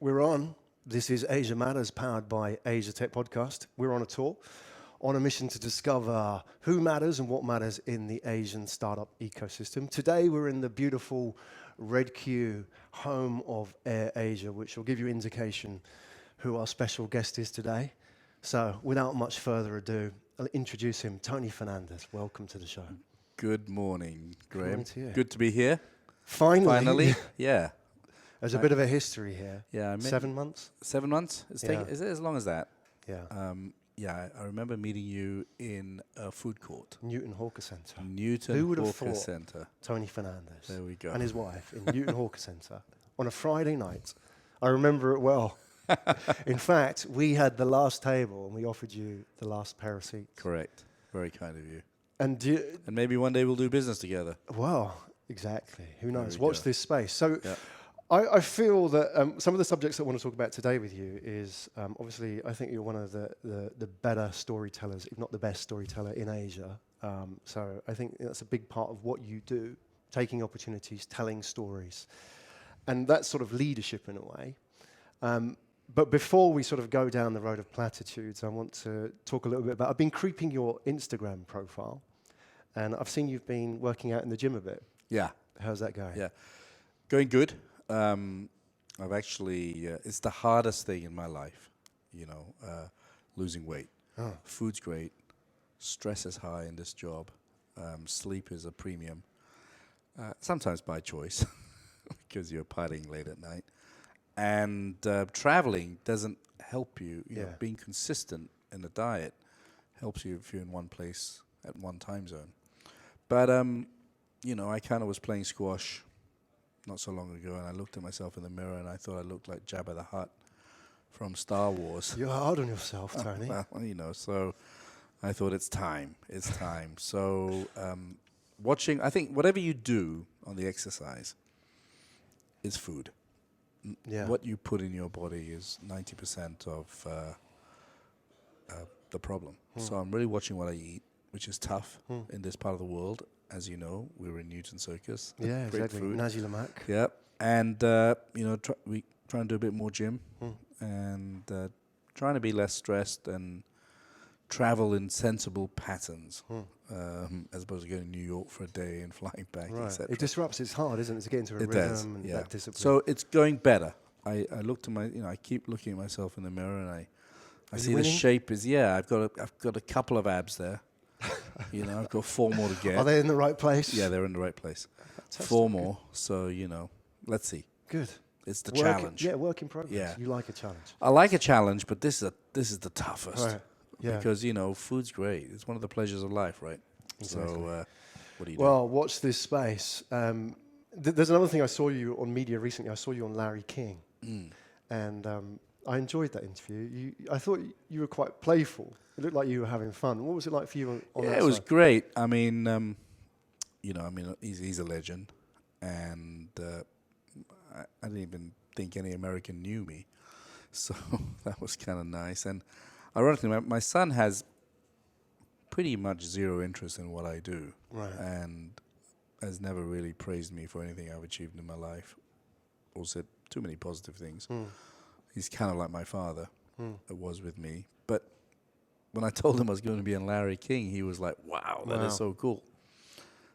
We're on. This is Asia Matters, powered by Asia Tech Podcast. We're on a tour, on a mission to discover who matters and what matters in the Asian startup ecosystem. Today, we're in the beautiful Red Q, home of AirAsia, which will give you indication who our special guest is today. So, without much further ado, I'll introduce him, Tony Fernandes. Welcome to the show. Good morning, Graham. Good morning to you. Good to be here. Finally. Yeah. There's a bit of a history here. Yeah. 7 months? 7 months? Is it as long as that? Yeah. I remember meeting you in a food court. Newton Hawker Centre. Who would have Hawker thought Centre. Tony Fernandes. There we go. And his wife in Newton Hawker Centre on a Friday night. I remember it well. In fact, we had the last table and we offered you the last pair of seats. Correct. Very kind of you. And maybe one day we'll do business together. Well, exactly. Who knows? we Watch go. this space. So. Yeah. I feel that some of the subjects I want to talk about today with you is, obviously, I think you're one of the better storytellers, if not the best storyteller in Asia. So I think that's a big part of what you do, taking opportunities, telling stories. And that's sort of leadership in a way. But before we sort of go down the road of platitudes, I want to talk a little bit about, I've been creeping your Instagram profile, and I've seen you've been working out in the gym a bit. Yeah. How's that going? Yeah. Going good. I've actually, it's the hardest thing in my life, losing weight. Oh. Food's great. Stress is high in this job. Sleep is a premium. Sometimes by choice, because you're partying late at night. And traveling doesn't help you. You know, being consistent in the diet helps you if you're in one place at one time zone. But, I kind of was playing squash not so long ago, and I looked at myself in the mirror, and I thought I looked like Jabba the Hutt from Star Wars. You're hard on yourself, Tony. Well, so I thought it's time. It's time. So I think whatever you do on the exercise is food. Yeah. What you put in your body is 90% of the problem. So I'm really watching what I eat, which is tough in this part of the world. As you know, we were in Newton Circus. Yeah, great exactly. food. Nazi Lemak. Yeah, and we try and do a bit more gym, and trying to be less stressed and travel in sensible patterns, as opposed to going to New York for a day and flying back, Right. etc. It disrupts. It's hard, isn't it, to get into a rhythm and that discipline. So it's going better. I look to I keep looking at myself in the mirror, and I see the shape is. Yeah, I've got a couple of abs there. I've got 4 more to get. Are they in the right place? Yeah, they're in the right place. Fantastic. 4 more. So, let's see. Good. It's the challenge. Work in progress. Yeah. You like a challenge. I like a challenge, but this is the toughest. Right. Yeah. Because, food's great. It's one of the pleasures of life, right? Exactly. So, what do you do? Well, watch this space. There's another thing I saw you on media recently. I saw you on Larry King. And I enjoyed that interview. I thought you were quite playful. It looked like you were having fun. What was it like for you on that it was side? great. I mean, he's a legend, and I didn't even think any American knew me, so that was kind of nice. And ironically, my son has pretty much zero interest in what I do, Right. and has never really praised me for anything I've achieved in my life, or said too many positive things. He's kind of like my father was with me. But when I told him I was going to be on Larry King, he was like, wow, that is so cool.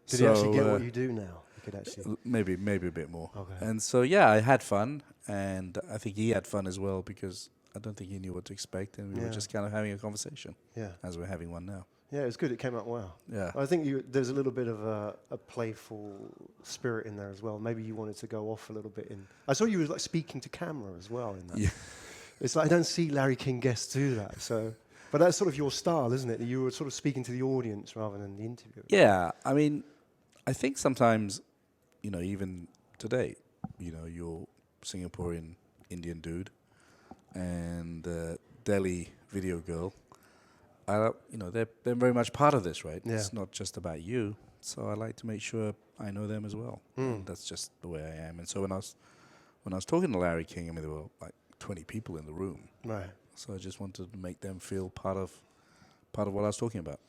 Did he actually get what you do now? You could actually maybe a bit more. Okay. And so, I had fun. And I think he had fun as well, because I don't think he knew what to expect. And we were just kind of having a conversation as we're having one now. Yeah, it was good. It came out well. Yeah. I think there's a little bit of a playful spirit in there as well. Maybe you wanted to go off a little bit. I saw you were like speaking to camera as well in that. Yeah. It's like I don't see Larry King guests do that. So, but that's sort of your style, isn't it? You were sort of speaking to the audience rather than the interview. Yeah. I mean, I think sometimes, even today, you're Singaporean Indian dude and Delhi video girl. They're very much part of this, right? Yeah. It's not just about you. So I like to make sure I know them as well. And that's just the way I am. And so when I was talking to Larry King, there were like 20 people in the room. Right. So I just wanted to make them feel part of what I was talking about.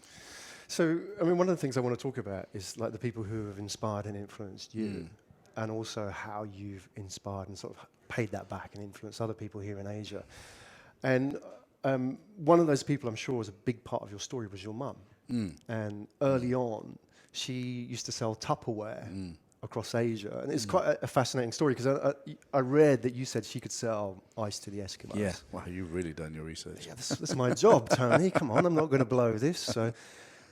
So, one of the things I want to talk about is like the people who have inspired and influenced you, and also how you've inspired and sort of paid that back and influenced other people here in Asia. And one of those people, I'm sure, was a big part of your story was your mum. And early on, she used to sell Tupperware across Asia. And it's quite a fascinating story because I read that you said she could sell ice to the Eskimos. Yeah. Wow, you've really done your research. Yeah, that's my job, Tony. Come on, I'm not going to blow this. So,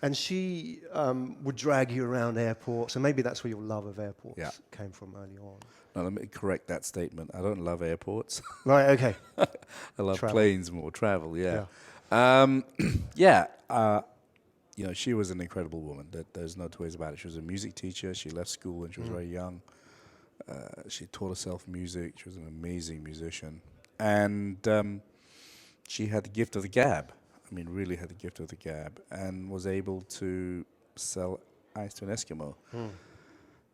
and she would drag you around airports, and maybe that's where your love of airports came from early on. Now, let me correct that statement. I don't love airports. Right, okay. I love Travel. planes more, travel, yeah. She was an incredible woman. There's no two ways about it. She was a music teacher. She left school when she was very young. She taught herself music. She was an amazing musician. And she had the gift of the gab. I mean, really had the gift of the gab, and was able to sell ice to an Eskimo.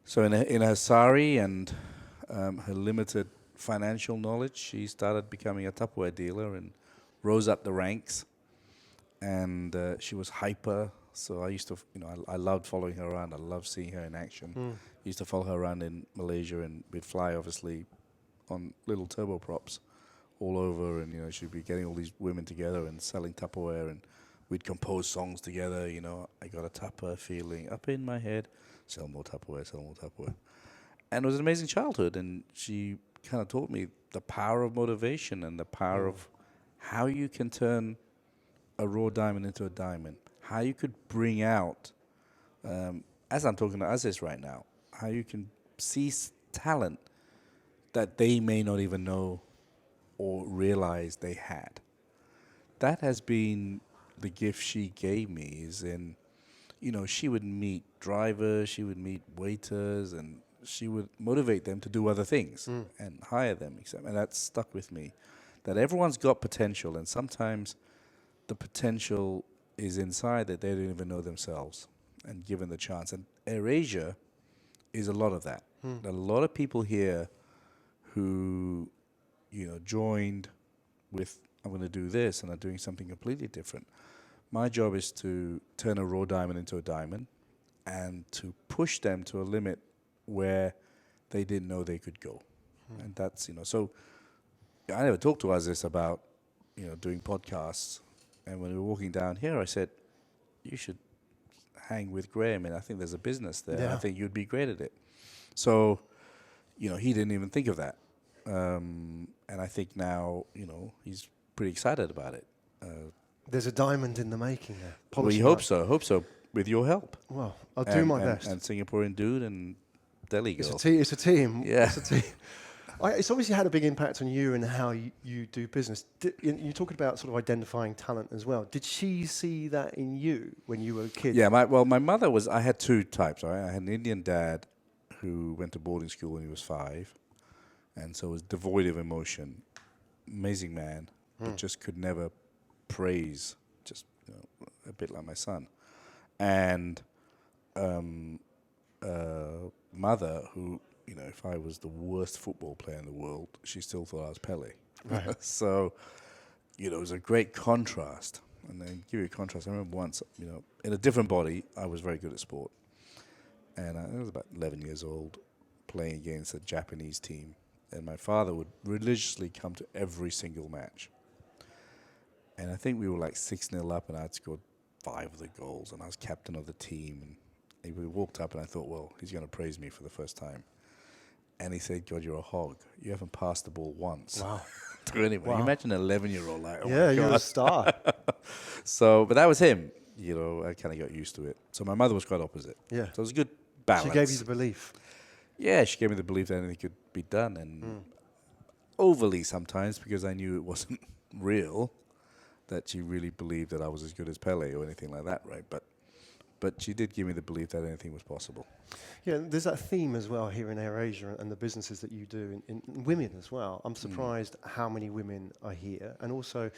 So in her sari and her limited financial knowledge, she started becoming a Tupperware dealer and rose up the ranks. And she was hyper, so I used to, I loved following her around. I loved seeing her in action. Used to follow her around in Malaysia, and we'd fly, obviously, on little turboprops all over, and, she'd be getting all these women together and selling Tupperware, and we'd compose songs together, I got a Tupper feeling up in my head, sell more Tupperware. And it was an amazing childhood, and she kind of taught me the power of motivation and the power of how you can turn a raw diamond into a diamond, how you could bring out, as I'm talking to us right now, how you can see talent that they may not even know or realize they had. That has been the gift she gave me, is in, she would meet drivers, she would meet waiters, and she would motivate them to do other things and hire them, and that stuck with me, that everyone's got potential, and sometimes the potential is inside that they don't even know themselves, and given the chance. And AirAsia is a lot of that. A lot of people here who, joined with, I'm going to do this, and are doing something completely different. My job is to turn a raw diamond into a diamond and to push them to a limit where they didn't know they could go. And that's, so I never talked to Aziz about, doing podcasts. And when we were walking down here, I said, you should hang with Graham, and I think there's a business there. Yeah. I think you'd be great at it. So, he didn't even think of that. And I think now, he's pretty excited about it. There's a diamond in the making there. We hope so. Hope so, with your help. Well, I'll do my best. And Singaporean dude and Delhi girl. It's a team. Yeah. It's a team. It's obviously had a big impact on you and how you do business. You're talking about sort of identifying talent as well. Did she see that in you when you were a kid? Yeah, my mother was, I had two types, right? I had an Indian dad who went to boarding school when he was 5, and so was devoid of emotion. Amazing man, but just could never praise, just a bit like my son. And mother who, if I was the worst football player in the world, she still thought I was Pele. Right. So, it was a great contrast. And then give you a contrast, I remember once, in a different body, I was very good at sport. And I was about 11 years old, playing against a Japanese team. And my father would religiously come to every single match. And I think we were like 6-0 up, and I'd scored 5 of the goals, and I was captain of the team. And we walked up, and I thought, well, he's going to praise me for the first time. And he said, God, you're a hog. You haven't passed the ball once. Wow. To anyone. Wow. You imagine an 11-year-old like, oh my Yeah, you're God. a star. So, but that was him. I kind of got used to it. So my mother was quite opposite. Yeah. So it was a good balance. She gave you the belief. Yeah, she gave me the belief that anything could be done, and overly sometimes, because I knew it wasn't real, that she really believed that I was as good as Pele or anything like that, right? But she did give me the belief that anything was possible. Yeah, there's that theme as well here in AirAsia and the businesses that you do in women as well. I'm surprised how many women are here, and also,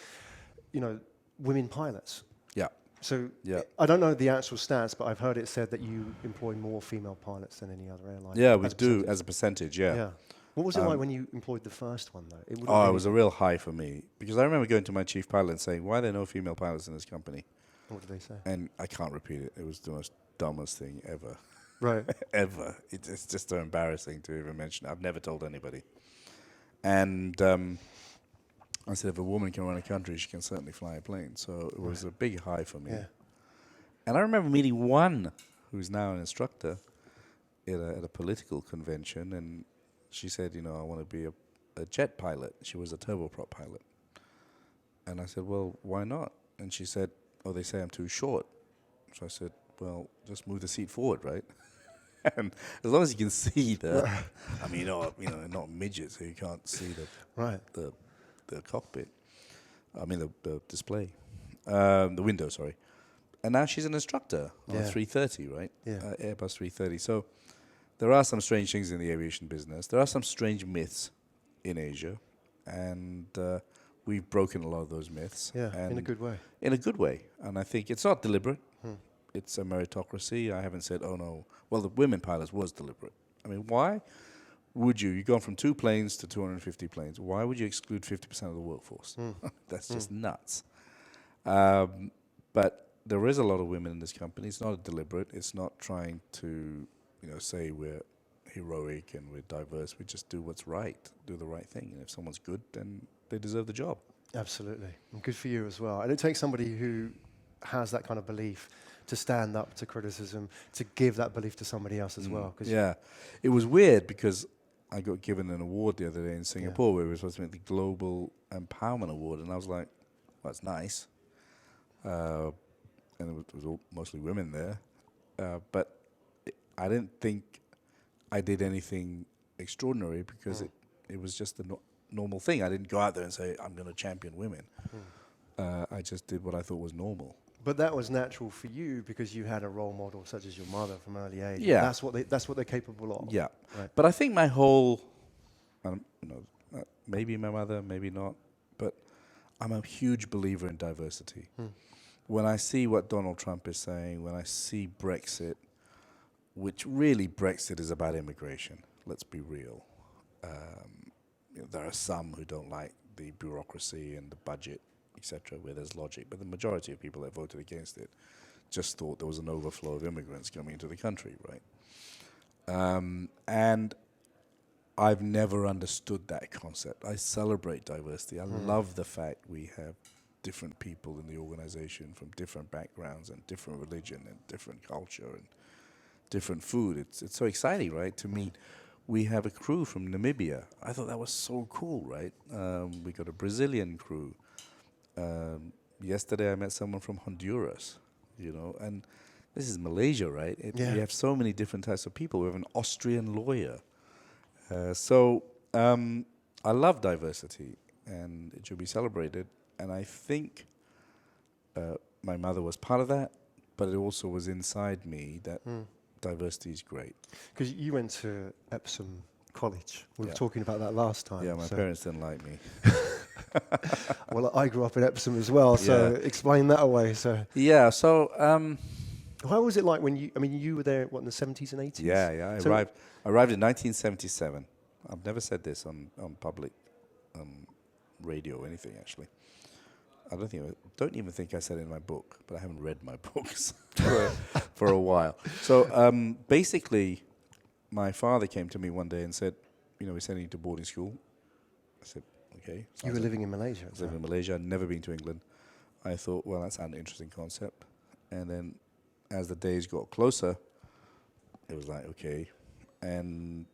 women pilots. Yeah. So Yeah. I don't know the actual stats, but I've heard it said that you employ more female pilots than any other airline. Yeah, we as a do percentage. as a percentage, yeah. Yeah. What was it like when you employed the first one, though? It was a real high for me, because I remember going to my chief pilot and saying, why are there no female pilots in this company? What did they say? And I can't repeat it. It was the most dumbest thing ever. Right. Ever. It's just so embarrassing to even mention. I've never told anybody. And I said, if a woman can run a country, she can certainly fly a plane. So it was a big high for me. Yeah. And I remember meeting one who's now an instructor at a political convention, and she said, I want to be a jet pilot. She was a turboprop pilot. And I said, well, why not? And she said, oh, they say I'm too short. So I said, well, just move the seat forward, right? And as long as you can see not midget, so you can't see the cockpit. I mean the display, the window. Sorry. And now she's an instructor on 330, right? Yeah. Airbus 330. So there are some strange things in the aviation business. There are some strange myths in Asia, and we've broken a lot of those myths. Yeah, in a good way. In a good way, and I think it's not deliberate. It's a meritocracy. I haven't said, oh no. Well, the women pilots was deliberate. I mean, why would you've gone from 2 planes to 250 planes. Why would you exclude 50% of the workforce? That's just nuts. But there is a lot of women in this company. It's not deliberate. It's not trying to, say we're heroic and we're diverse. We just do what's right, do the right thing. And if someone's good, then they deserve the job. Absolutely. And good for you as well. And it takes somebody who has that kind of belief to stand up to criticism, to give that belief to somebody else as well. Yeah. It was weird because I got given an award the other day in Singapore where we were supposed to make the Global Empowerment Award. And I was like, well, that's nice. And it was all mostly women there. But I didn't think I did anything extraordinary because it was just the normal thing. I didn't go out there and say, I'm going to champion women. I just did what I thought was normal. But that was natural for you because you had a role model such as your mother from early age. Yeah. That's what they're capable of. Yeah. Right. But I think my whole, maybe my mother, maybe not, but I'm a huge believer in diversity. When I see what Donald Trump is saying, when I see Brexit, which really Brexit is about immigration, let's be real. There are some who don't like the bureaucracy and the budget, etc., where there's logic, but the majority of people that voted against it just thought there was an overflow of immigrants coming into the country, right? And I've never understood that concept. I celebrate diversity. I love the fact we have different people in the organization from different backgrounds and different religion and different culture and different food. It's so exciting, right, to meet. We have a crew from Namibia. I thought that was so cool, right? We got a Brazilian crew. Yesterday I met someone from Honduras, and this is Malaysia, right? We have so many different types of people. We have an Austrian lawyer. So I love diversity, and it should be celebrated. And I think my mother was part of that, but it also was inside me that diversity is great. Because you went to Epsom College. We were talking about that last time. Yeah, my parents didn't like me. Well, I grew up in Epsom as well, so explain that away. So how was it like when you were there, in the 70s and 80s? Yeah. I arrived in 1977. I've never said this on public radio or anything, actually. I don't even think I said it in my book, but I haven't read my books for a while. So basically, my father came to me one day and said, we're sending you to boarding school. I said, okay. You were living in Malaysia? I was living in Malaysia. I'd never been to England. I thought, well, that sounded an interesting concept. And then as the days got closer, it was like, okay. And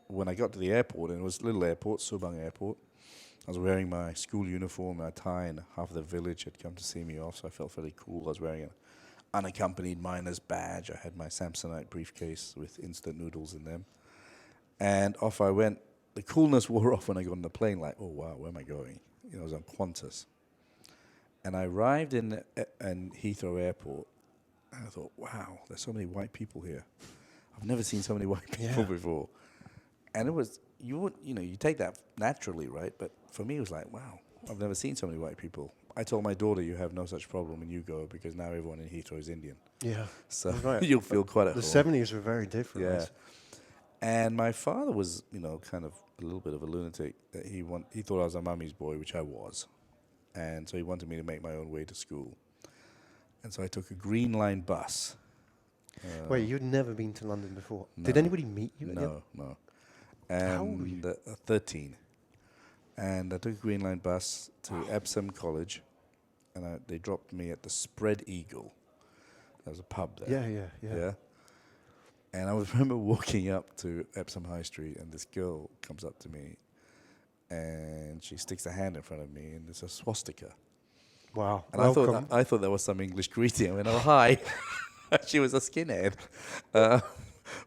when I got to the airport, and it was a little airport, Subang Airport, I was wearing my school uniform, my tie, and half of the village had come to see me off, so I felt fairly cool. I was wearing an unaccompanied miner's badge. I had my Samsonite briefcase with instant noodles in them. And off I went. The coolness wore off when I got on the plane, like, oh, wow, where am I going? I was on Qantas. And I arrived in Heathrow Airport, and I thought, wow, there's so many white people here. I've never seen so many white people before. And it was, you take that naturally, right? But for me, it was like, wow, I've never seen so many white people. I told my daughter, you have no such problem when you go, because now everyone in Heathrow is Indian. Yeah. So you'll feel quite at home. The 70s were very different. Yeah. And my father was, kind of a little bit of a lunatic. That he thought I was a mummy's boy, which I was. And so he wanted me to make my own way to school. And so I took a Green Line bus. Wait, you'd never been to London before? No. Did anybody meet you? No. How old were you? 13. And I took a Green Line bus to Epsom College, and they dropped me at the Spread Eagle. There was a pub there. Yeah. And I remember walking up to Epsom High Street, and this girl comes up to me, and she sticks a hand in front of me, and it's a swastika. Wow. And Welcome. I thought that was some English greeting. I went, oh, hi. She was a skinhead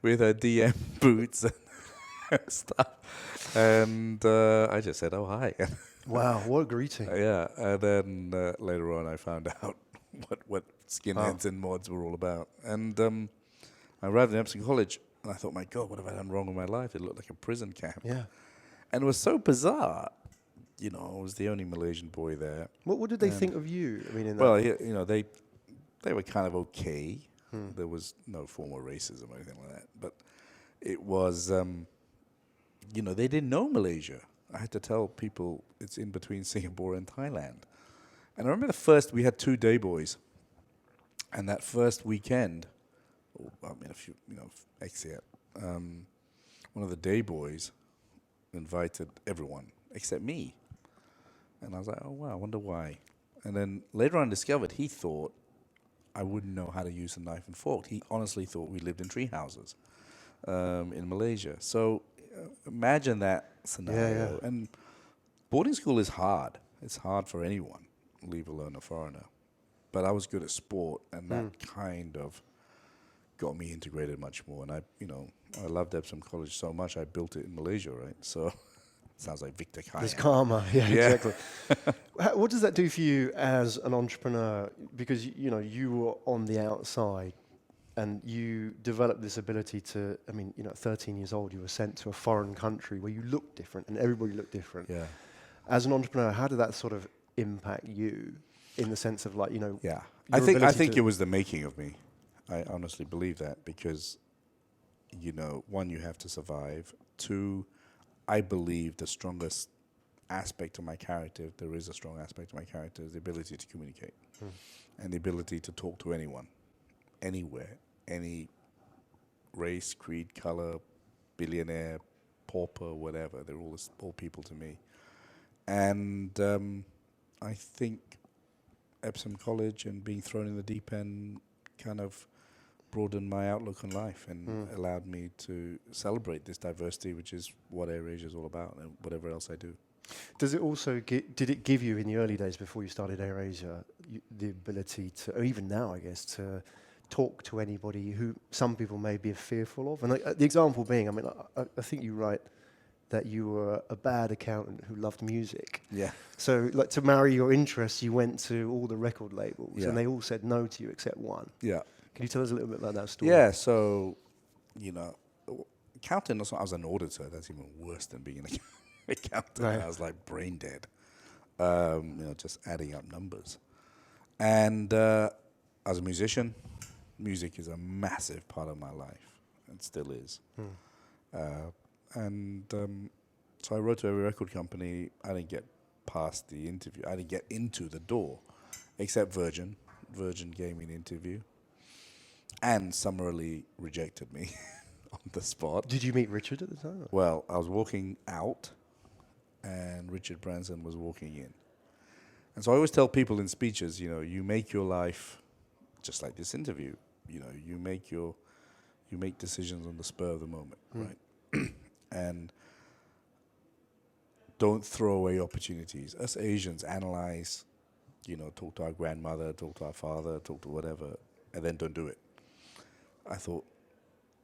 with her DM boots and stuff. And I just said, oh, hi. Wow, what a greeting. Yeah. And then later on, I found out what skinheads and mods were all about. And I arrived at Epsom College, and I thought, my God, what have I done wrong in my life? It looked like a prison camp. Yeah. And it was so bizarre. You know, I was the only Malaysian boy there. What did they think of you? I mean, in Well, that? you know, they were kind of okay. There was no form of racism or anything like that. But it was, you know, they didn't know Malaysia. I had to tell people it's in between Singapore and Thailand. And I remember we had 2 day boys. And that first weekend, a few, you know, exit, one of the day boys invited everyone except me. And I was like, oh, wow, I wonder why. And then later on discovered he thought I wouldn't know how to use a knife and fork. He honestly thought we lived in tree houses in Malaysia. So imagine that scenario. Yeah. And boarding school is hard. It's hard for anyone, leave alone a foreigner. But I was good at sport, and that kind of got me integrated much more. And I loved Epsom College so much, I built it in Malaysia, right? So sounds like Victor Kaya. There's karma. Yeah, exactly. What does that do for you as an entrepreneur? Because you were on the outside, and you developed this ability to. I mean, at 13 years old, you were sent to a foreign country where you looked different, and everybody looked different. Yeah. As an entrepreneur, how did that sort of impact you, in the sense of Yeah. your I think ability it was the making of me. I honestly believe that because, one, you have to survive. 2, I believe the strongest aspect of my character, if there is a strong aspect of my character, is the ability to communicate and the ability to talk to anyone, anywhere, any race, creed, color, billionaire, pauper, whatever. They're all people to me. And I think Epsom College and being thrown in the deep end kind of broadened my outlook on life and allowed me to celebrate this diversity, which is what AirAsia is all about, and whatever else I do. Does it also did it give you in the early days before you started AirAsia the ability to, or even now, I guess, to talk to anybody who some people may be fearful of? And the example being, I think you write that you were a bad accountant who loved music. Yeah. So, to marry your interests, you went to all the record labels, Yeah. and they all said no to you except one. Yeah. Can you tell us a little bit about that story? Yeah, so, accounting, I was an auditor. That's even worse than being an accountant. Right. I was like brain dead, just adding up numbers. And as a musician, music is a massive part of my life, and still is. So I wrote to every record company. I didn't get past the interview. I didn't get into the door, except Virgin. Virgin gave me an interview and summarily rejected me on the spot. Did you meet Richard at the time? Well, I was walking out and Richard Branson was walking in. And so I always tell people in speeches, you make your life just like this interview. You make decisions on the spur of the moment, right? And don't throw away opportunities. Us Asians analyze, talk to our grandmother, talk to our father, talk to whatever, and then don't do it. I thought,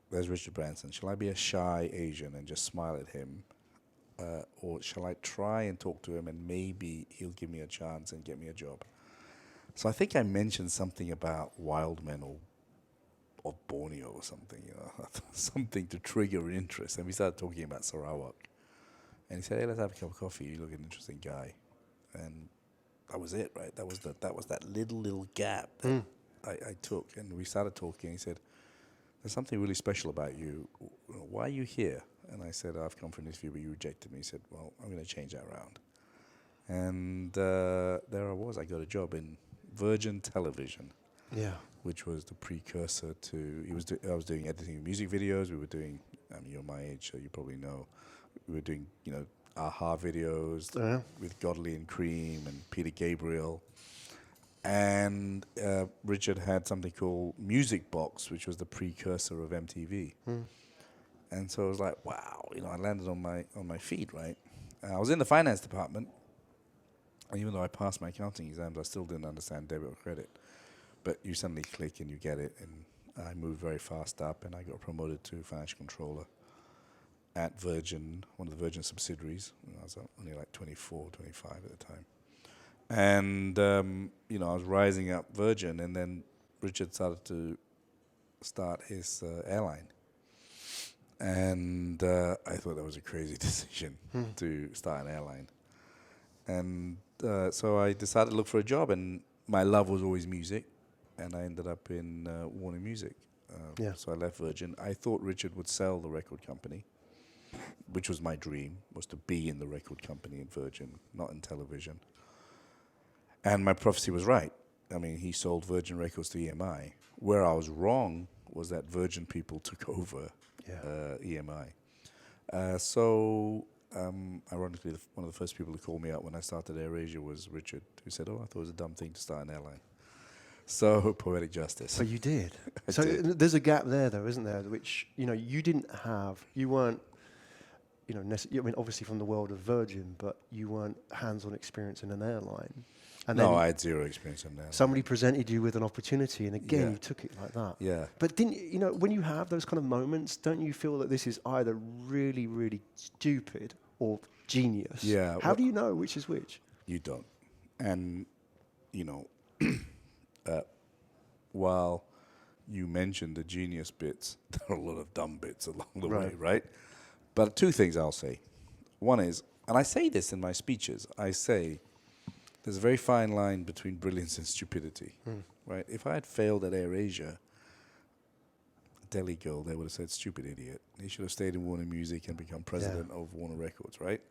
there's Richard Branson. Shall I be a shy Asian and just smile at him? Or shall I try and talk to him and maybe he'll give me a chance and get me a job? So I think I mentioned something about wild men or Borneo or something, something to trigger an interest. And we started talking about Sarawak. And he said, hey, let's have a cup of coffee. You look an interesting guy. And that was it, right? That was that little gap that I took. And we started talking. He said, there's something really special about you. Why are you here? And I said, I've come for an interview, but you rejected me. He said, well, I'm going to change that around. And there I was. I got a job in Virgin Television. Yeah. Which was the precursor to, I was doing editing of music videos. We were doing, you're my age, so you probably know. We were doing, Aha videos Yeah. with Godley and Cream and Peter Gabriel. And Richard had something called Music Box, which was the precursor of MTV. And so it was like, wow, I landed on my feet, right? I was in the finance department, and even though I passed my accounting exams, I still didn't understand debit or credit. But you suddenly click and you get it, and I moved very fast up, and I got promoted to financial controller at Virgin, one of the Virgin subsidiaries. I was only like 24, 25 at the time. And, I was rising up Virgin, and then Richard started to start his airline. And I thought that was a crazy decision to start an airline. And so I decided to look for a job, and my love was always music, and I ended up in Warner Music. So I left Virgin. I thought Richard would sell the record company, which was my dream, was to be in the record company in Virgin, not in television. And my prophecy was right. I mean, he sold Virgin Records to EMI. Where I was wrong was that Virgin people took over EMI. Ironically, one of the first people to call me out when I started AirAsia was Richard, who said, I thought it was a dumb thing to start an airline. So, poetic justice. But you did. I did. There's a gap there, though, isn't there? Which, you didn't have, you weren't, obviously from the world of Virgin, but you weren't hands-on experience in an airline. And No, then I had zero experience in that. somebody presented you with an opportunity, and again, you took it like that. Yeah. But when you have those kind of moments, don't you feel that this is either really, really stupid or genius? Yeah. How do you know which is which? You don't. And, while you mentioned the genius bits, there are a lot of dumb bits along the way, right? But two things I'll say. One is, and I say this in my speeches, I say there's a very fine line between brilliance and stupidity, right? If I had failed at AirAsia, Delhi girl, they would have said, stupid idiot. He should have stayed in Warner Music and become president of Warner Records, right?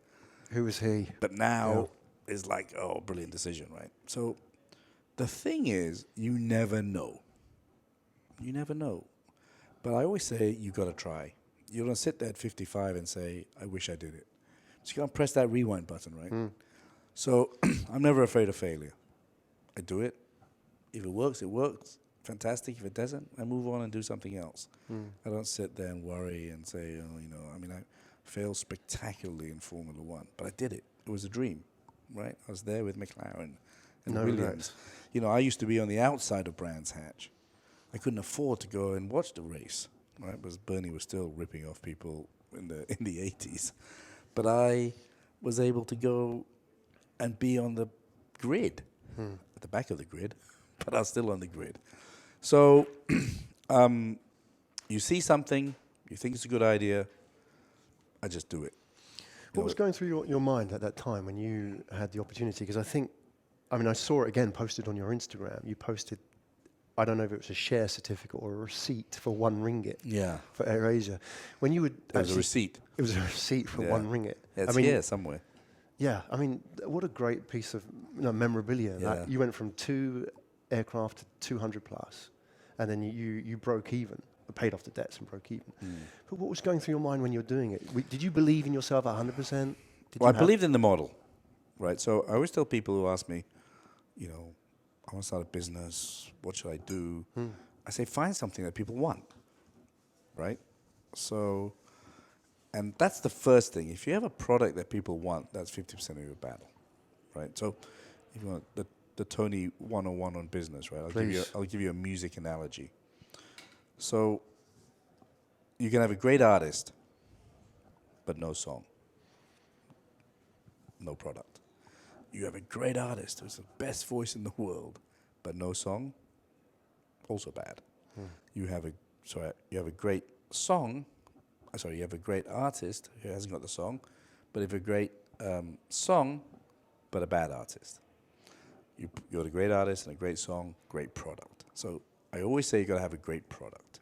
Who was he? But now it's like, brilliant decision, right? So the thing is, you never know. You never know. But I always say, you got to try. You don't sit there at 55 and say, I wish I did it. So you can't press that rewind button, right? So I'm never afraid of failure. I do it. If it works, it works. Fantastic. If it doesn't, I move on and do something else. I don't sit there and worry and say, I failed spectacularly in Formula One, but I did it. It was a dream, right? I was there with McLaren and Williams. I used to be on the outside of Brands Hatch. I couldn't afford to go and watch the race, right? Because Bernie was still ripping off people in the 80s. But I was able to go and be on the grid, at the back of the grid, but I was still on the grid. So you see something, you think it's a good idea, I just do it. What was going through your mind at that time when you had the opportunity? Because I saw it again posted on your Instagram. You posted, I don't know if it was a share certificate or a receipt for 1 ringgit for AirAsia. When you would It was a receipt. It was a receipt for 1 ringgit. It's here somewhere. Yeah, what a great piece of memorabilia. Yeah. You went from 2 aircraft to 200 plus, and then you broke even, paid off the debts and broke even. But what was going through your mind when you were doing it? Did you believe in yourself 100%? I believed in the model, right? So I always tell people who ask me, I want to start a business, what should I do? I say, find something that people want, right? So, and that's the first thing. If you have a product that people want, that's 50% of your battle, right? So if you want the Tony 101 on business, right? I'll give you a music analogy. So you can have a great artist, but no song, no product. You have a great artist who's the best voice in the world, but no song, also bad. You have a great song. You have a great artist who hasn't got the song, but if a great song, but a bad artist. You got a great artist and a great song, great product. So I always say you got to have a great product.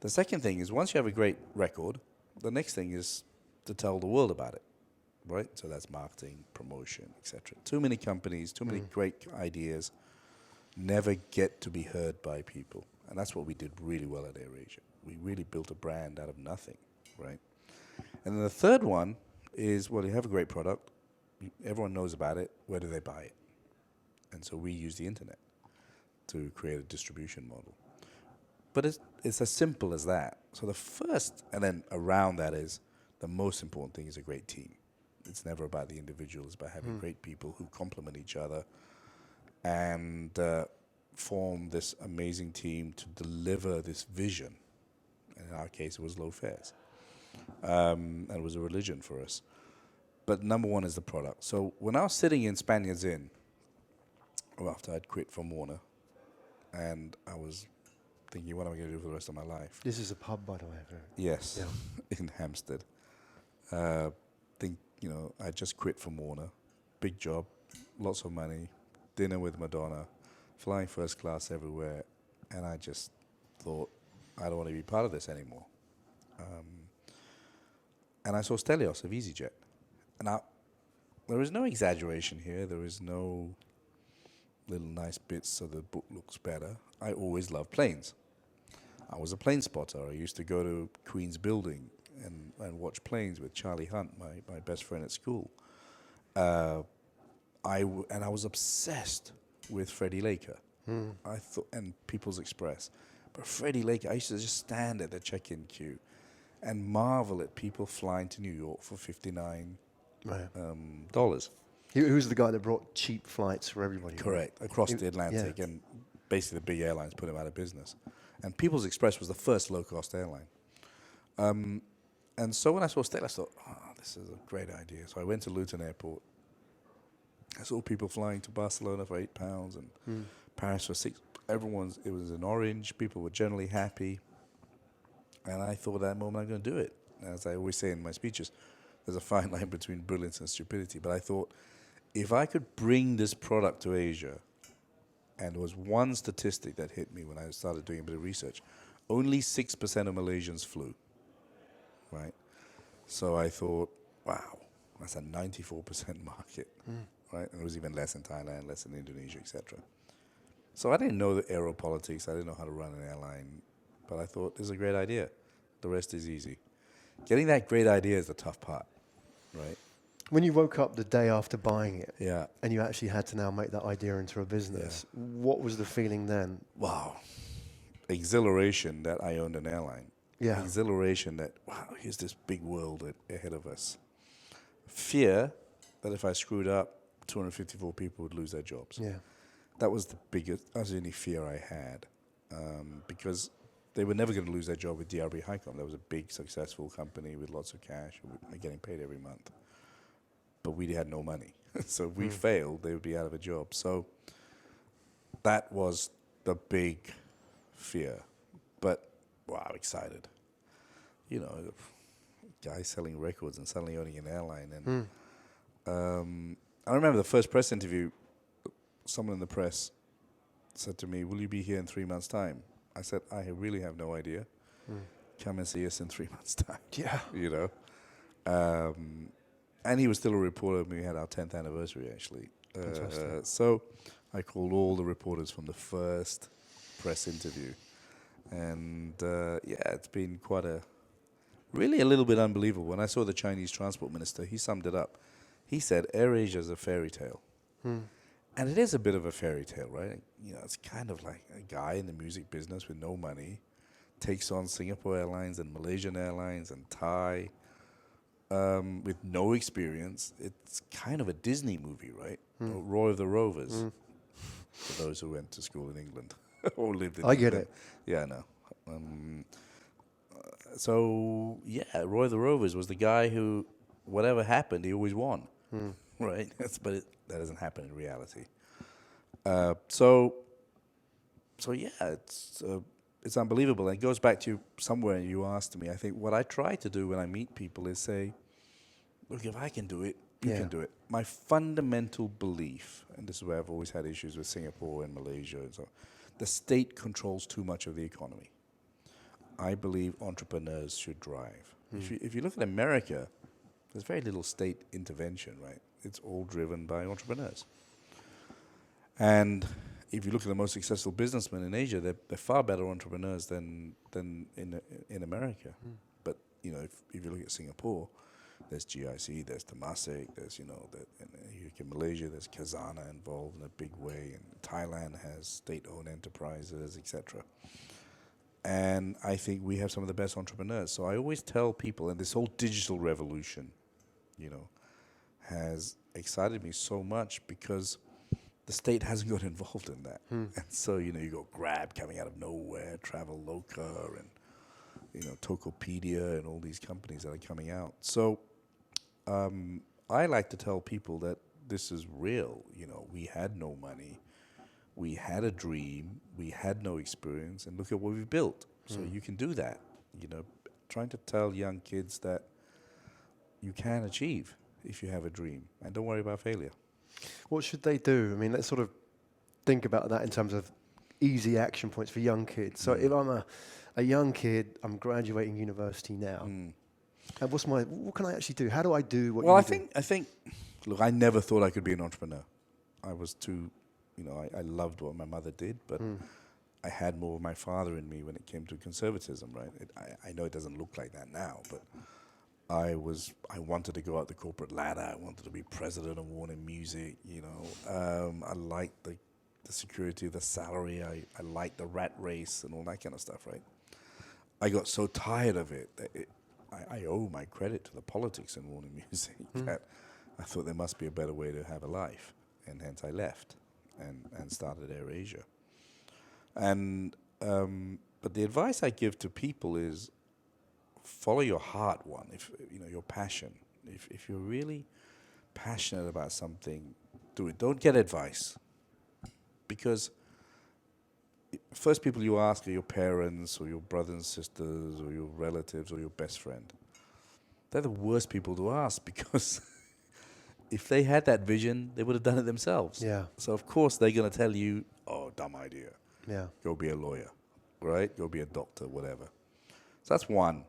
The second thing is once you have a great record, the next thing is to tell the world about it, right? So that's marketing, promotion, etc. Too many companies, too many great ideas never get to be heard by people. And that's what we did really well at AirAsia. We really built a brand out of nothing, right? And then the third one is, well, you have a great product. Everyone knows about it. Where do they buy it? And so we use the internet to create a distribution model. But it's as simple as that. So the first, and then around that is, the most important thing is a great team. It's never about the individual. It's about having great people who complement each other and form this amazing team to deliver this vision. And in our case, it was low fares. And it was a religion for us. But number one is the product. So when I was sitting in Spaniards Inn, after I'd quit from Warner, and I was thinking, what am I going to do for the rest of my life? This is a pub, by the way. Yes, Yeah. in Hampstead. I just quit from Warner. Big job, lots of money, dinner with Madonna, flying first class everywhere. And I just thought, I don't want to be part of this anymore. And I saw Stelios of EasyJet. Now, there is no exaggeration here. There is no little nice bits so the book looks better. I always loved planes. I was a plane spotter. I used to go to Queen's Building and watch planes with Charlie Hunt, my best friend at school. And I was obsessed with Freddie Laker. I thought, and People's Express. But Freddie Laker, I used to just stand at the check-in queue and marvel at people flying to New York for $59. He was the guy that brought cheap flights for everybody. Correct, across the Atlantic, and basically the big airlines put him out of business. And People's Express was the first low-cost airline. And so when I saw Stella, I thought, this is a great idea. So I went to Luton Airport. I saw people flying to Barcelona for £8 and Paris for £6. It was in orange. People were generally happy. And I thought at that moment, I'm going to do it. As I always say in my speeches, there's a fine line between brilliance and stupidity. But I thought, if I could bring this product to Asia, and there was one statistic that hit me when I started doing a bit of research, only 6% of Malaysians flew, right? So I thought, wow, that's a 94% market, right? And it was even less in Thailand, less in Indonesia, etc. So I didn't know the aero politics. I didn't know how to run an airline. But I thought, this is a great idea. The rest is easy. Getting that great idea is the tough part, right? When you woke up the day after buying it, Yeah. and you actually had to now make that idea into a business, what was the feeling then? Wow. Exhilaration that I owned an airline. Yeah. Exhilaration that, wow, here's this big world ahead of us. Fear that if I screwed up, 254 people would lose their jobs. Yeah. That was the the only fear I had. Because they were never going to lose their job with DRB Highcom. That was a big, successful company with lots of cash, getting paid every month. But we had no money. So if we failed, they would be out of a job. So that was the big fear. But, wow, excited. You know, guy selling records and suddenly owning an airline. And I remember the first press interview, someone in the press said to me, will you be here in 3 months' time? I said, I really have no idea. Come and see us in 3 months' time. Yeah. You know? And he was still a reporter when we had our 10th anniversary, actually. So I called all the reporters from the first press interview. And, it's been really a little bit unbelievable. When I saw the Chinese transport minister, he summed it up. He said, AirAsia is a fairy tale. And it is a bit of a fairy tale, right? You know, it's kind of like a guy in the music business with no money takes on Singapore Airlines and Malaysian Airlines and Thai with no experience. It's kind of a Disney movie, right? Roy of the Rovers, for those who went to school in England or lived in England. I get it. Yeah, no. Roy of the Rovers was the guy who, whatever happened, he always won. Right? But that doesn't happen in reality. It's unbelievable. And it goes back to somewhere you asked me. I think what I try to do when I meet people is say, look, if I can do it, you can do it. My fundamental belief, and this is where I've always had issues with Singapore and Malaysia, and so the state controls too much of the economy. I believe entrepreneurs should drive. If you look at America, there's very little state intervention, right? It's all driven by entrepreneurs. And if you look at the most successful businessmen in Asia, they're far better entrepreneurs than in America. But you know, if you look at Singapore, There's GIC, there's Temasek, there's, you know, in Malaysia, there's Khazanah involved in a big way, and Thailand has state-owned enterprises, etc. And I think we have some of the best entrepreneurs. So I always tell people, and this whole digital revolution, you know, has excited me so much because the state hasn't got involved in that. And so, you know, you got Grab coming out of nowhere, Traveloka, and, you know, Tokopedia, and all these companies that are coming out. So I like to tell people that this is real. You know, we had no money. We had a dream, we had no experience, and look at what we've built. So you can do that. You know, trying to tell young kids that you can achieve if you have a dream, and don't worry about failure. What should they do? I mean, let's sort of think about that in terms of easy action points for young kids. So if I'm a young kid, I'm graduating university now, and what can I actually do? How do I do what you do? I think, look, I never thought I could be an entrepreneur. I was too, you know, I loved what my mother did, but I had more of my father in me when it came to conservatism, right? I know it doesn't look like that now, but I wanted to go out the corporate ladder. I wanted to be president of Warner Music, you know. I liked the security, the salary. I liked the rat race and all that kind of stuff, right? I got so tired of it that I owe my credit to the politics in Warner Music that I thought there must be a better way to have a life, and hence I left and started AirAsia. And but the advice I give to people is follow your heart. One, if you know your passion. If you're really passionate about something, do it. Don't get advice, because first people you ask are your parents or your brothers and sisters or your relatives or your best friend. They're the worst people to ask, because if they had that vision, they would have done it themselves. Yeah. So of course they're going to tell you, "Oh, dumb idea. Yeah. Go be a lawyer, right? Go be a doctor, whatever." So that's one.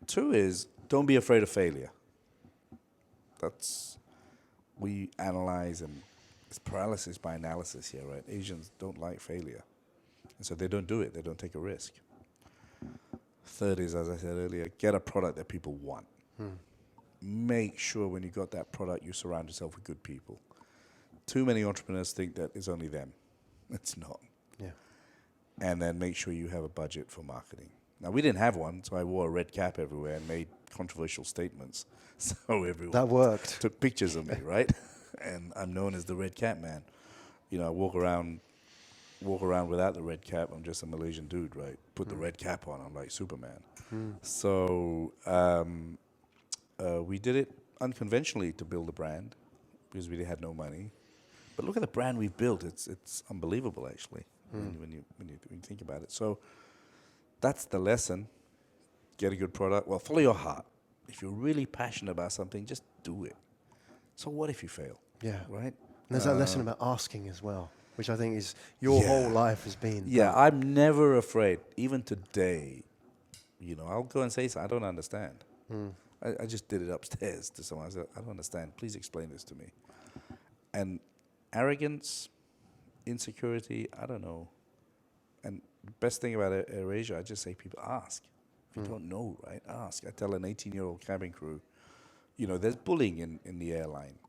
Two is, don't be afraid of failure. We analyze, and it's paralysis by analysis here, right? Asians don't like failure. And so they don't do it. They don't take a risk. Third is, as I said earlier, get a product that people want. Make sure when you got that product, you surround yourself with good people. Too many entrepreneurs think that it's only them. It's not. Yeah. And then make sure you have a budget for marketing. Now, we didn't have one, so I wore a red cap everywhere and made controversial statements. So everyone That worked. took pictures of me, right? And I'm known as the red cap man. You know, I walk around without the red cap. I'm just a Malaysian dude, right? Put the red cap on, I'm like Superman. So we did it unconventionally to build a brand, because we had no money. But look at the brand we've built. It's unbelievable, actually, when you think about it. So that's the lesson. Get a good product. Well, follow your heart. If you're really passionate about something, just do it. So what if you fail? Yeah. Right? And there's that lesson about asking as well, which I think is your whole life has been. Yeah, I'm never afraid. Even today, you know, I'll go and say something. I don't understand. I just did it upstairs to someone. I said, "I don't understand. Please explain this to me." And arrogance, insecurity, I don't know. And the best thing about AirAsia, I just say people ask. If you don't know, right, ask. I tell an 18-year-old cabin crew, you know, there's bullying in the airline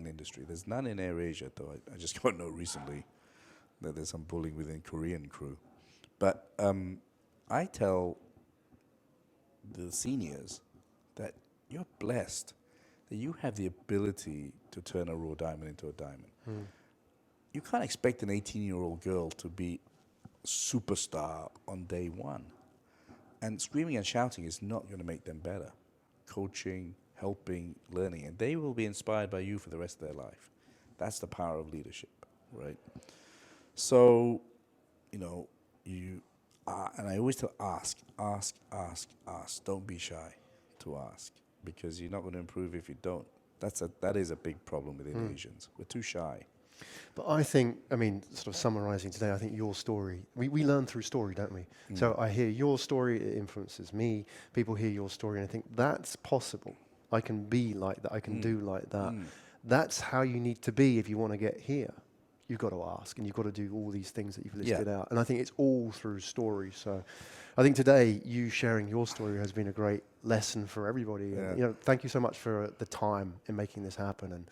industry. There's none in AirAsia, though. I just got to know recently that there's some bullying within Korean crew. But I tell the seniors that you're blessed, that you have the ability to turn a raw diamond into a diamond. You can't expect an 18-year-old girl to be a superstar on day one. And screaming and shouting is not going to make them better. Coaching, helping, learning, and they will be inspired by you for the rest of their life. That's the power of leadership, right? So, you know, and I always tell, ask. Don't be shy to ask, because you're not going to improve if you don't. That is a big problem within Asians. We're too shy. But I think, I mean, sort of summarizing today, I think your story, we learn through story, don't we? So I hear your story, it influences me. People hear your story, and I think that's possible. I can be like that. I can do like that. That's how you need to be if you want to get here. you've got to ask, and you've got to do all these things that you've listed out. And I think it's all through story. So I think today you sharing your story has been a great lesson for everybody. Yeah. And, thank you so much for the time in making this happen and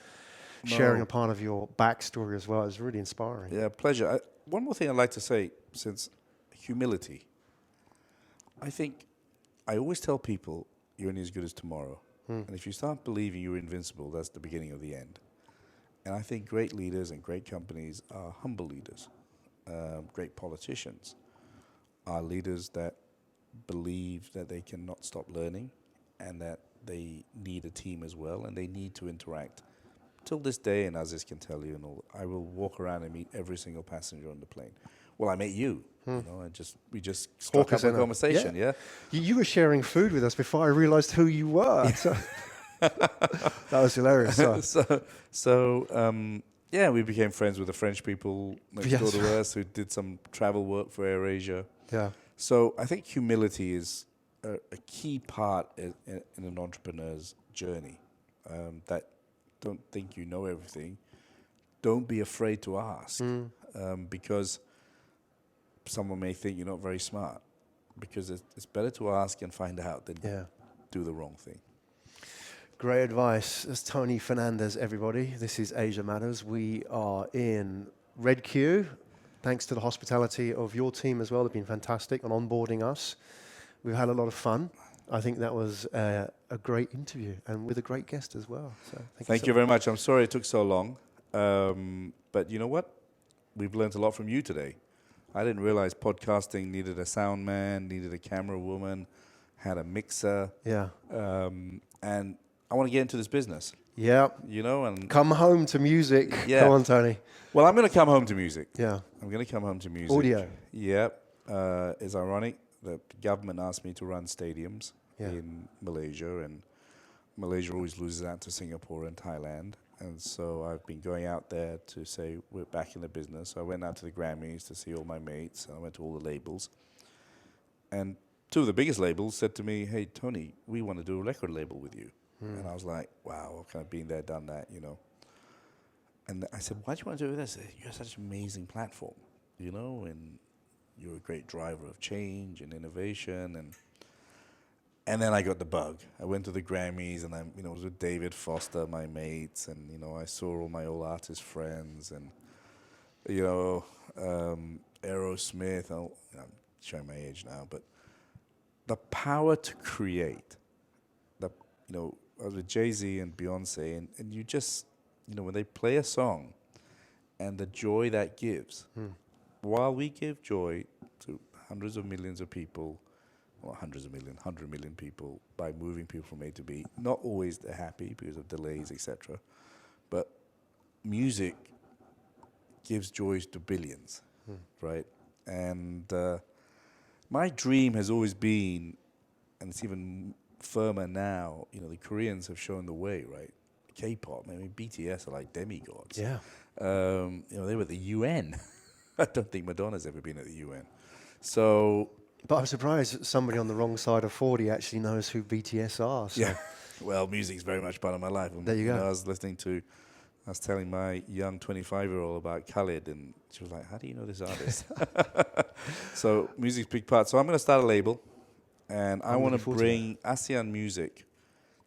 sharing a part of your backstory as well. It's really inspiring. Yeah, pleasure. One more thing I'd like to say, since humility, I think I always tell people you're only as good as tomorrow. And if you start believing you're invincible, that's the beginning of the end. And I think great leaders and great companies are humble leaders. Great politicians are leaders that believe that they cannot stop learning and that they need a team as well, and they need to interact. Till this day, and Aziz can tell you, I will walk around and meet every single passenger on the plane. Well, I met you, and we just struck up a conversation, yeah. You were sharing food with us before I realized who you were. Yeah. So that was hilarious. We became friends with the French people next door to us who did some travel work for AirAsia. Yeah. So I think humility is a key part in an entrepreneur's journey. That don't think you know everything. Don't be afraid to ask, because someone may think you're not very smart. Because it's better to ask and find out than do the wrong thing. Great advice. That's Tony Fernandes, everybody. This is Asia Matters. We are in Red Queue. Thanks to the hospitality of your team as well. They've been fantastic on onboarding us. We've had a lot of fun. I think that was a great interview and with a great guest as well. So thank you very much. I'm sorry it took so long. But you know what? We've learned a lot from you today. I didn't realize podcasting needed a sound man, needed a camera woman, had a mixer. Yeah. And I want to get into this business. Yeah. And come home to music. Yeah. Come on, Tony. Well, I'm going to come home to music. Yeah. I'm going to come home to music. Audio. Yeah. It's ironic. The government asked me to run stadiums in Malaysia, and Malaysia always loses out to Singapore and Thailand. And so I've been going out there to say we're back in the business. So I went out to the Grammys to see all my mates, and I went to all the labels. And two of the biggest labels said to me, "Hey, Tony, we want to do a record label with you." And I was like, wow, I've kind of been there, done that, And I said, why do you want to do this? You have such an amazing platform, and you're a great driver of change and innovation. And then I got the bug. I went to the Grammys, and I was with David Foster, my mates, and, I saw all my old artist friends, and, Aerosmith. I'm showing my age now, but the power to create, I was with Jay-Z and Beyonce, and you just, when they play a song and the joy that gives, while we give joy to hundreds of millions of people, or 100 million people by moving people from A to B, not always they're happy because of delays, etc. But music gives joys to billions, right? And my dream has always been, and it's even firmer now, the Koreans have shown the way, right? K-pop, BTS are like demigods. Yeah. They were at the UN. I don't think Madonna's ever been at the UN. So... But I'm surprised that somebody on the wrong side of 40 actually knows who BTS are. So. Yeah. Well, music's very much part of my life. There you go. I was telling my young 25-year-old about Khalid, and she was like, how do you know this artist? So music's a big part. So I'm going to start a label. And I want to bring ASEAN music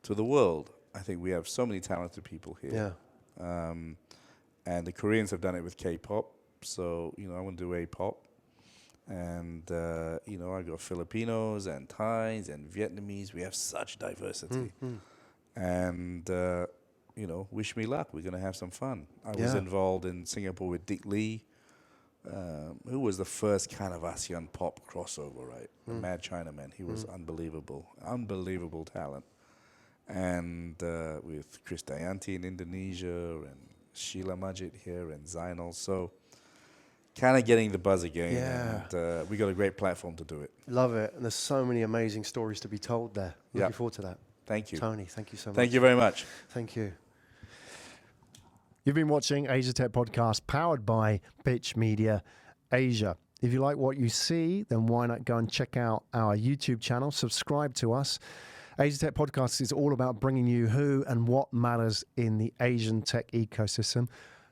to the world. I think we have so many talented people here. Yeah. And the Koreans have done it with K-pop. So, I want to do A-pop. And, I got Filipinos and Thais and Vietnamese. We have such diversity. And, wish me luck. We're going to have some fun. I was involved in Singapore with Dick Lee, who was the first kind of ASEAN pop crossover, right? The Mad Chinaman. He was unbelievable talent. And with Chris Dayanti in Indonesia, and Sheila Majid here, and Zainal. So kind of getting the buzz again. Yeah. And we got a great platform to do it. Love it. And there's so many amazing stories to be told there. Looking forward to that. Thank you. Tony, thank you so much. Thank you very much. Thank you. You've been watching Asia Tech Podcast, powered by Pitch Media Asia. If you like what you see, then why not go and check out our YouTube channel, subscribe to us. Asia Tech Podcast is all about bringing you who and what matters in the Asian tech ecosystem.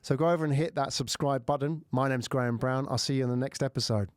So go over and hit that subscribe button. My name's Graham Brown. I'll see you in the next episode.